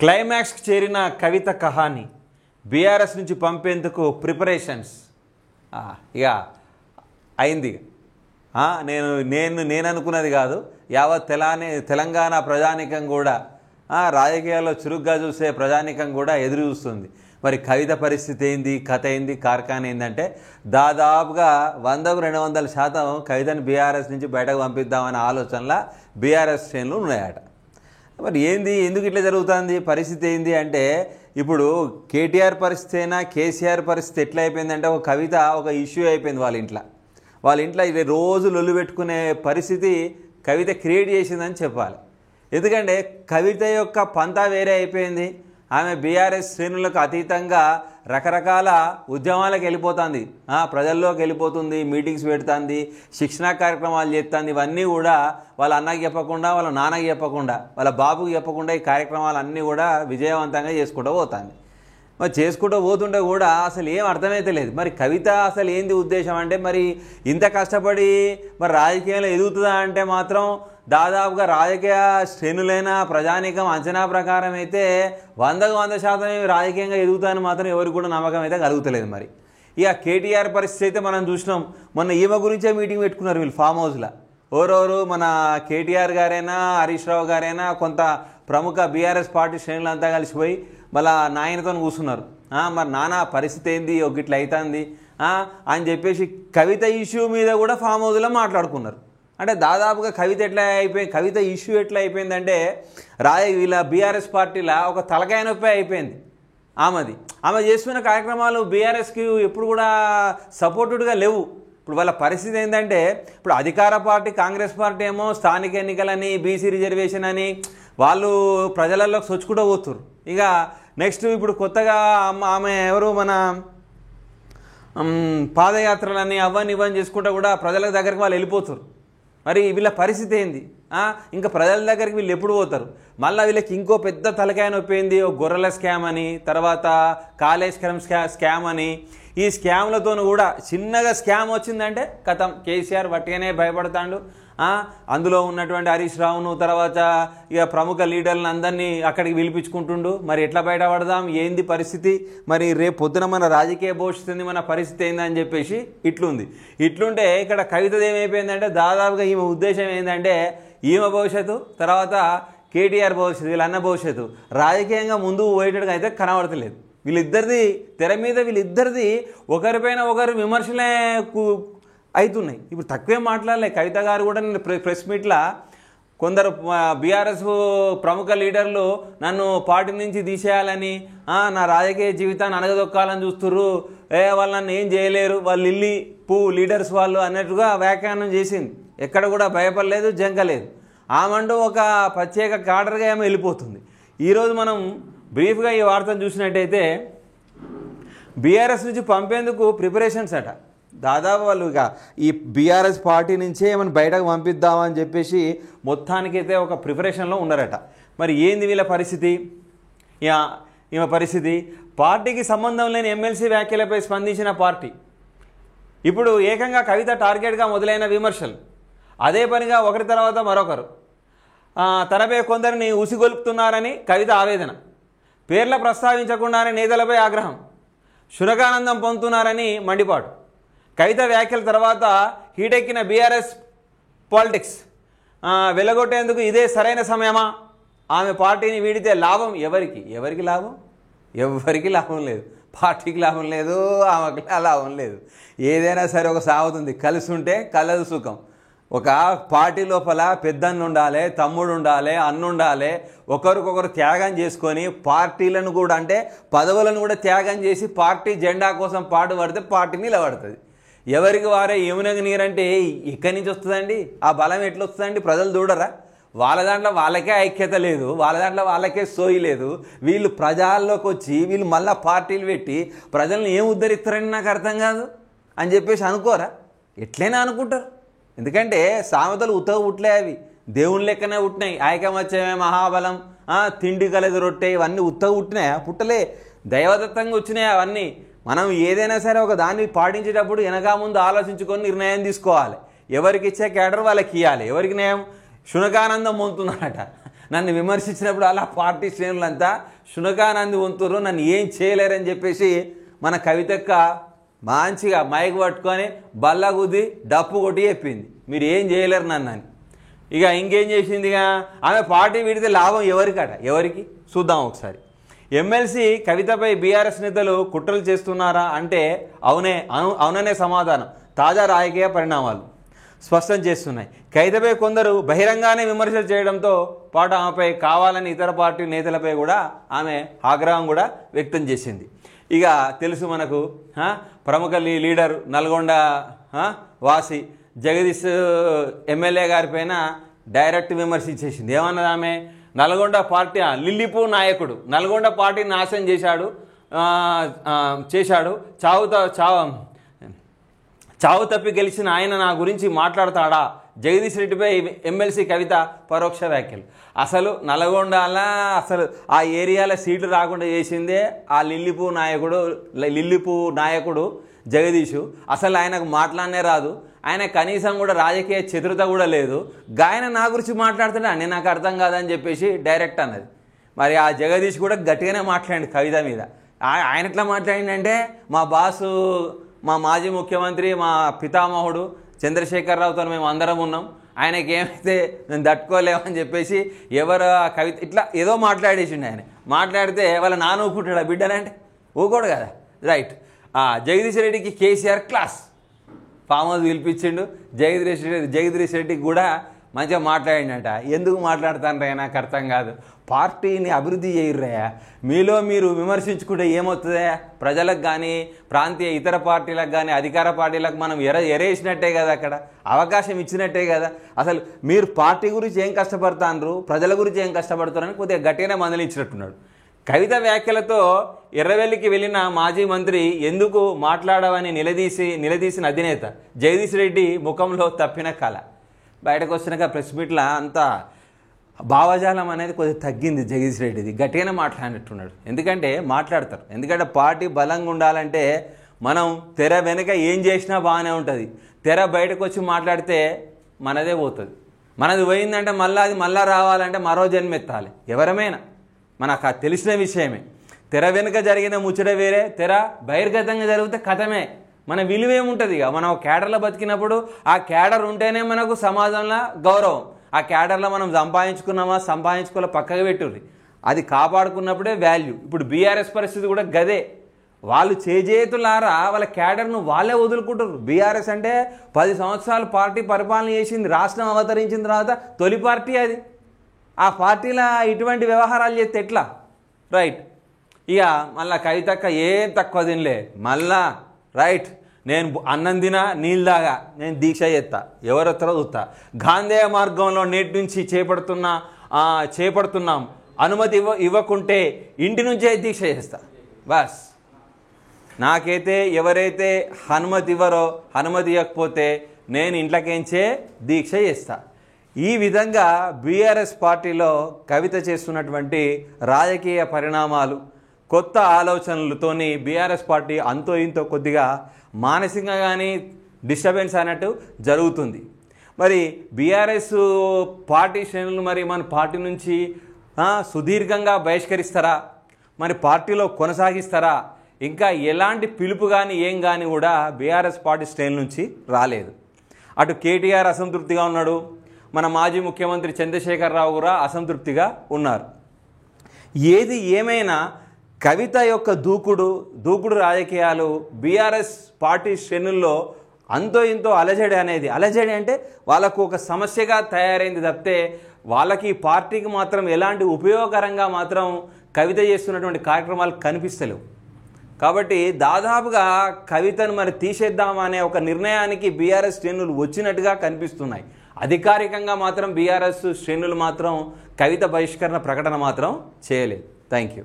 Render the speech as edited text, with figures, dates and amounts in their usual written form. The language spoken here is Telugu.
క్లైమాక్స్కి చేరిన కవిత కహాని బీఆర్ఎస్ నుంచి పంపేందుకు ప్రిపరేషన్స్ ఇక అయింది. నేను అనుకున్నది కాదు, యావత్ తెలంగాణ ప్రజానికం కూడా రాజకీయాల్లో చురుగ్గా చూసే ప్రజానికం కూడా ఎదురు చూస్తుంది. మరి కవిత పరిస్థితి ఏంది, కథ ఏంది, కార్ఖాన ఏంటంటే దాదాపుగా 100-200% కవితను బీఆర్ఎస్ నుంచి బయటకు పంపిద్దామనే ఆలోచనలో బీఆర్ఎస్ శ్రేణులు ఉన్నాయట. మరి ఎందుకు ఇట్లా జరుగుతుంది, పరిస్థితి ఏంది అంటే ఇప్పుడు కేటీఆర్ పరిస్థితి అయినా కేసీఆర్ పరిస్థితి ఎట్లా అయిపోయిందంటే ఒక కవిత ఒక ఇష్యూ అయిపోయింది వాళ్ళ ఇంట్లో ఇది రోజు లొల్లు పెట్టుకునే పరిస్థితి కవిత క్రియేట్ చేసిందని చెప్పాలి. ఎందుకంటే కవిత యొక్క పంతా వేరే అయిపోయింది. ఆమె బీఆర్ఎస్ శ్రేణులకు అతీతంగా రకరకాల ఉద్యమాలకు వెళ్ళిపోతుంది, ప్రజల్లోకి వెళ్ళిపోతుంది, మీటింగ్స్ పెడుతుంది, శిక్షణా కార్యక్రమాలు చేస్తుంది. ఇవన్నీ కూడా వాళ్ళ అన్నకి చెప్పకుండా, వాళ్ళ నాన్నకి చెప్పకుండా, వాళ్ళ బాబుకి చెప్పకుండా ఈ కార్యక్రమాలన్నీ కూడా విజయవంతంగా చేసుకుంటూ పోతుంది. మరి చేసుకుంటూ పోతుంటే కూడా అసలు ఏం అర్థమైతే లేదు. మరి కవిత అసలు ఏంది ఉద్దేశం అంటే మరి ఇంత కష్టపడి మరి రాజకీయంలో ఎదుగుతుందా అంటే మాత్రం దాదాపుగా రాజకీయ శ్రేణులైన ప్రజానీకం అంచనా ప్రకారం అయితే 100% రాజకీయంగా ఎదుగుతాయని మాత్రం ఎవరికి కూడా నమ్మకం అయితే కలుగుతలేదు. మరి ఇక కేటీఆర్ పరిస్థితి అయితే మనం చూసినాం. మొన్న ఈమె గురించే మీటింగ్ పెట్టుకున్నారు వీళ్ళు ఫామ్ హౌస్లో. ఎవరెవరు మన కేటీఆర్ గారైనా హరీష్ రావు గారైనా కొంత ప్రముఖ బీఆర్ఎస్ పార్టీ శ్రేణులంతా కలిసిపోయి మళ్ళా నాయనతో కూర్చున్నారు. మరి నాన్న పరిస్థితి ఏంది, ఒక ఇట్లా అవుతుంది అని చెప్పేసి కవిత ఇష్యూ మీద కూడా ఫామ్ హౌస్లో మాట్లాడుకున్నారు. అంటే దాదాపుగా కవిత ఇష్యూ ఎట్లా అయిపోయిందంటే వీళ్ళ బీఆర్ఎస్ పార్టీలో ఒక తలకాయ నొప్పి అయిపోయింది ఆమె చేస్తున్న కార్యక్రమాలు బీఆర్ఎస్కి ఎప్పుడు కూడా సపోర్టెడ్గా లేవు. ఇప్పుడు వాళ్ళ పరిస్థితి ఏంటంటే ఇప్పుడు అధికార పార్టీ కాంగ్రెస్ పార్టీ ఏమో స్థానిక ఎన్నికలని, బీసీ రిజర్వేషన్ అని వాళ్ళు ప్రజలలోకి సొచ్చుకుంటూ పోతున్నారు. ఇక నెక్స్ట్ ఇప్పుడు కొత్తగా ఆమె ఎవరు మన పాదయాత్రలని ఇవన్నీ చేసుకుంటూ కూడా ప్రజల దగ్గరికి వాళ్ళు వెళ్ళిపోతారు. మరి వీళ్ళ పరిస్థితి ఏంది, ఇంకా ప్రజల దగ్గరికి వీళ్ళు ఎప్పుడు పోతారు? మళ్ళీ వీళ్ళకి ఇంకో పెద్ద తలకాయ నొప్పింది, ఒక గొర్రెల స్కామ్ అని, తర్వాత కాళేశ్వరం స్కామ్ అని. ఈ స్కామ్లతో కూడా చిన్నగా స్కామ్ వచ్చిందంటే కథం కేసీఆర్ వట్టిగానే భయపడతాడు. అందులో ఉన్నటువంటి హరీష్ రావును తర్వాత ఇక ప్రముఖ లీడర్లను అందరినీ అక్కడికి పిలిపించుకుంటుండు. మరి ఎట్లా బయటపడదాం, ఏంది పరిస్థితి, మరి రేపు పొద్దున మన రాజకీయ భవిష్యత్తు మన పరిస్థితి ఏందని చెప్పేసి ఇట్లుంటే ఇక్కడ కవితది ఏమైపోయిందంటే దాదాపుగా ఈమె ఉద్దేశం ఏంటంటే ఈమె భవిష్యత్తు తర్వాత కేటీఆర్ భవిష్యత్తు, వీళ్ళ అన్న భవిష్యత్తు రాజకీయంగా ముందుకు పోయేటట్టుగా అయితే కనబడతలేదు. తెర మీద వీళ్ళిద్దరిది ఒకరిపైన ఒకరు విమర్శలే అవుతున్నాయి. ఇప్పుడు తక్కువే మాట్లాడలే. కవిత గారు కూడా నేను ప్రెస్ మీట్లో కొందరు బీఆర్ఎస్ ప్రముఖ లీడర్లు నన్ను పార్టీ నుంచి తీసేయాలని, నా రాజకీయ జీవితాన్ని అనగదొక్కాలని చూస్తుర్రు, వాళ్ళు నన్ను ఏం చేయలేరు, వాళ్ళు లీడర్స్ వాళ్ళు అన్నట్టుగా వ్యాఖ్యానం చేసింది. ఎక్కడ కూడా భయపడలేదు, జంకలేదు. ఆమంటూ ఒక ప్రత్యేక కాడర్గా ఏమో వెళ్ళిపోతుంది. ఈరోజు మనం బ్రీఫ్గా ఈ వార్తను చూసినట్టయితే బీఆర్ఎస్ నుంచి పంపేందుకు ప్రిపరేషన్స్ అట. దాదాపు వాళ్ళు ఇక ఈ బీఆర్ఎస్ పార్టీ నుంచే ఏమైనా బయటకు పంపిద్దామని చెప్పేసి మొత్తానికైతే ఒక ప్రిపరేషన్లో ఉన్నారట. మరి ఏంది వీళ్ళ పరిస్థితి? ఈమె పరిస్థితి పార్టీకి సంబంధం లేని ఎమ్మెల్సీ వ్యాఖ్యలపై స్పందించిన పార్టీ ఇప్పుడు ఏకంగా కవిత టార్గెట్గా మొదలైన విమర్శలు, అదే పనిగా ఒకరి తర్వాత మరొకరు తనపై కొందరిని ఉసిగొల్పుతున్నారని కవిత ఆవేదన, పేర్ల ప్రస్తావించకుండానే నేతలపై ఆగ్రహం, శునకానందం పొందుతున్నారని మండిపాటు. కవిత వ్యాఖ్యల తర్వాత హీటెక్కిన బీఆర్ఎస్ పాలిటిక్స్ వెలగొట్టేందుకు ఇదే సరైన సమయమా? ఆమె పార్టీని వీడితే లాభం ఎవరికి లాభం? ఎవరికి లాభం లేదు. పార్టీకి లాభం లేదు, ఆమెకి లాభం లేదు. ఏదైనా సరే ఒక సాగుతుంది, కలిసి ఉంటే కలదు సుఖం. ఒక పార్టీ లోపల పెద్దన్న ఉండాలి, తమ్ముడు ఉండాలి, అన్న ఉండాలి. ఒకరికొకరు త్యాగం చేసుకొని పార్టీలను కూడా అంటే పదవులను కూడా త్యాగం చేసి పార్టీ జెండా కోసం పాటుపడితే పార్టీ నిలబడుతుంది. ఎవరికి వారే యమునకి నీరంటే ఎక్కడి నుంచి వస్తుందండి? ఆ బలం ఎట్లా వస్తుందండి? ప్రజలు చూడరా? వాళ్ళ దాంట్లో వాళ్ళకే ఐక్యత లేదు, వాళ్ళ దాంట్లో వాళ్ళకే సోయి లేదు. వీళ్ళు ప్రజల్లోకి వచ్చి వీళ్ళు మళ్ళీ పార్టీలు పెట్టి ప్రజలను ఏం ఉద్ధరిస్తారని నాకు అర్థం కాదు అని చెప్పేసి అనుకోరా? ఎట్లయినా అనుకుంటారు. ఎందుకంటే సామెతలు ఉత్తగా ఉట్లే, అవి దేవుని లెక్కనే ఉట్టినాయి. ఐకమత్యమే మహాబలం, తిండి కలదు రొట్టె, ఇవన్నీ ఉత్తగా ఉట్టినాయా? పుట్టలే, దైవదత్తంగా వచ్చినాయి అవన్నీ. మనం ఏదైనా సరే ఒక దాన్ని పాటించేటప్పుడు వెనక ముందు ఆలోచించుకొని నిర్ణయం తీసుకోవాలి. ఎవరికి ఇచ్చే క్యాడర్ వాళ్ళకి ఇవ్వాలి. ఎవరికి న్యాయం? శునకానందం పొందుతున్నారట. నన్ను విమర్శించినప్పుడు అలా పార్టీ శ్రేణులంతా శునకానంది వంతురు, నన్ను ఏం చేయలేరని చెప్పేసి మన కవితక్క మంచిగా మైక్ పట్టుకొని బల్ల గుద్ది డప్పు కొట్టి చెప్పింది, మీరు ఏం చేయలేరు నన్ను అని. ఇక ఇంకేం చేసింది, ఇక ఆమె పార్టీ విడితే లాభం ఎవరికి చూద్దాం ఒకసారి. ఎమ్మెల్సీ కవితపై బీఆర్ఎస్ నేతలు కుట్రలు చేస్తున్నారా అంటే అవుననే సమాధానం తాజా రాజకీయ పరిణామాలు స్పష్టం చేస్తున్నాయి. కవితపై కొందరు బహిరంగానే విమర్శలు చేయడంతో పాటు ఆమెపై కావాలని ఇతర పార్టీ నేతలపై కూడా ఆమె ఆగ్రహం కూడా వ్యక్తం చేసింది. ఇక తెలుసు మనకు ప్రముఖ లీడర్ నల్గొండ వాసి జగదీష్ ఎమ్మెల్యే గారి పైన డైరెక్ట్ విమర్శించేసింది. ఏమన్నది ఆమె, నల్గొండ పార్టీ లిల్లిపూ నాయకుడు నల్గొండ పార్టీని నాశనం చేశాడు చావు తప్పి గెలిచిన ఆయన నా గురించి మాట్లాడతాడా? జగదీష్ రెడ్డిపై ఎమ్మెల్సీ కవిత పరోక్ష వ్యాఖ్యలు. అసలు నల్గొండలా అసలు ఆ ఏరియాలో సీట్లు రాకుండా చేసిందే ఆ లిల్లిపూ నాయకుడు జగదీషు. అసలు ఆయనకు మాట్లాడనే రాదు, ఆయన కనీసం కూడా రాజకీయ చతురత కూడా లేదు. ఆయన నా గురించి మాట్లాడుతుంటే అన్నీ నాకు అర్థం కాదని చెప్పేసి డైరెక్ట్ అన్నది. మరి ఆ జగదీష్ కూడా గట్టిగానే మాట్లాడింది కవిత మీద. ఆయన ఎట్లా మాట్లాడిందంటే, మా బాసు, మా మాజీ ముఖ్యమంత్రి, మా పితామహుడు చంద్రశేఖరరావుతో మేము అందరం ఉన్నాం, ఆయనకి ఏమైతే నేను తట్టుకోలేమని చెప్పేసి ఎవరు కవిత ఇట్లా ఏదో మాట్లాడేసిండు. ఆయన మాట్లాడితే వాళ్ళ నాన్న ఊపుకుంటాడు, ఆ బిడ్డనంటే ఊకోడు కదా, రైట్. జగదీష్ రెడ్డికి కేసీఆర్ క్లాస్ ఫామ్ హౌస్ పిలిపించిండు. జగదీష్ రెడ్డికి కూడా మంచిగా మాట్లాడిండట. ఎందుకు మాట్లాడతానరా నాకు అర్థం కాదు, పార్టీని అభివృద్ధి చేయర్రయా, మీలో మీరు విమర్శించుకుంటే ఏమవుతుందా? ప్రజలకు కానీ ప్రాంతీయ ఇతర పార్టీలకు కానీ అధికార పార్టీలకు మనం ఎరేసినట్టే కదా, అక్కడ అవకాశం ఇచ్చినట్టే కదా. అసలు మీరు పార్టీ గురించి ఏం కష్టపడతారు, ప్రజల గురించి ఏం కష్టపడతారని కొద్దిగా గట్టిగానే మందలించినట్టున్నాడు. కవిత వ్యాఖ్యలతో ఎర్రవెల్లికి వెళ్ళిన మాజీ మంత్రి ఎందుకు మాట్లాడవని నిలదీసిన అధినేత జగదీష్ రెడ్డి ముఖంలో తప్పిన కళ. బయటకు వచ్చినాక ప్రెస్ మీట్లో అంతా భావజాలం అనేది కొద్దిగా తగ్గింది జగదీష్ రెడ్డిది. గట్టిగానే మాట్లాడినట్టున్నాడు. ఎందుకంటే మాట్లాడతారు, ఎందుకంటే పార్టీ బలంగా ఉండాలంటే మనం తెర వెనుక ఏం చేసినా బాగానే ఉంటుంది, తెర బయటకు వచ్చి మాట్లాడితే మనదే పోతుంది. మనది పోయిందంటే మళ్ళీ రావాలంటే మరో జన్మెత్తాలి. ఎవరమైనా మనకు తెలిసిన విషయమే. తెర వెనుక జరిగిన ముచ్చట వేరే, తెర బహిర్గతంగా జరిగితే కథమే. మన విలువేముంటుంది? ఇక మనం క్యాడర్లో బతికినప్పుడు ఆ క్యాడర్ ఉంటేనే మనకు సమాజంలో గౌరవం. ఆ క్యాడర్లో మనం సంపాదించుకోలే పక్కకు పెట్టుర్రి, అది కాపాడుకున్నప్పుడే వాల్యూ. ఇప్పుడు బీఆర్ఎస్ పరిస్థితి కూడా గదే. వాళ్ళు చేతులారా వాళ్ళ క్యాడర్ను వాళ్ళే వదులుకుంటారు. బీఆర్ఎస్ అంటే 10 సంవత్సరాలు పార్టీ పరిపాలన చేసింది, రాష్ట్రం అవతరించిన తర్వాత తొలి పార్టీ అది. ఆ పార్టీలో ఇటువంటి వ్యవహారాలు చేస్తే ఎట్లా, రైట్. ఇక మళ్ళా కవితక్క ఏం తక్కువ తినలే, మళ్ళా రైట్, నేను అన్నం తినా నీళ్ళు దాగా నేను దీక్ష చేస్తా, ఎవరెత్తరో చూస్తా, గాంధేయ మార్గంలో నేటి నుంచి చేపడుతున్నాం, అనుమతి ఇవ్వకుంటే ఇంటి నుంచే దీక్ష చేస్తా. బస్ నాకైతే ఎవరైతే అనుమతి ఇవ్వకపోతే నేను ఇంట్లోకేంచే దీక్ష చేస్తా. ఈ విధంగా బీఆర్ఎస్ పార్టీలో కవిత చేస్తున్నటువంటి రాజకీయ పరిణామాలు, కొత్త ఆలోచనలతోని బీఆర్ఎస్ పార్టీ అంతో ఇంతో కొద్దిగా మానసికంగా కానీ డిస్టర్బెన్స్ అన్నట్టు జరుగుతుంది. మరి బీఆర్ఎస్ పార్టీ శ్రేణులు మరి మన పార్టీ నుంచి సుదీర్ఘంగా బహిష్కరిస్తారా, మరి పార్టీలో కొనసాగిస్తారా, ఇంకా ఎలాంటి పిలుపు కానీ ఏం కానీ కూడా బీఆర్ఎస్ పార్టీ శ్రేణుల నుంచి రాలేదు. అటు కేటీఆర్ అసంతృప్తిగా ఉన్నాడు, మన మాజీ ముఖ్యమంత్రి చంద్రశేఖరరావు కూడా అసంతృప్తిగా ఉన్నారు. ఏది ఏమైనా కవిత యొక్క దూకుడు రాజకీయాలు బీఆర్ఎస్ పార్టీ శ్రేణుల్లో అంతో ఇంతో అలజడి అంటే వాళ్ళకు ఒక సమస్యగా తయారైంది తప్పితే వాళ్ళకి పార్టీకి మాత్రం ఎలాంటి ఉపయోగకరంగా మాత్రం కవిత చేస్తున్నటువంటి కార్యక్రమాలు కనిపిస్తలేవు. కాబట్టి దాదాపుగా కవితను మరి తీసేద్దామనే ఒక నిర్ణయానికి బీఆర్ఎస్ శ్రేణులు వచ్చినట్టుగా కనిపిస్తున్నాయి. అధికారికంగా మాత్రం బీఆర్ఎస్ శ్రేణులు మాత్రం కవిత బహిష్కరణ ప్రకటన మాత్రం చేయలేదు. Thank you.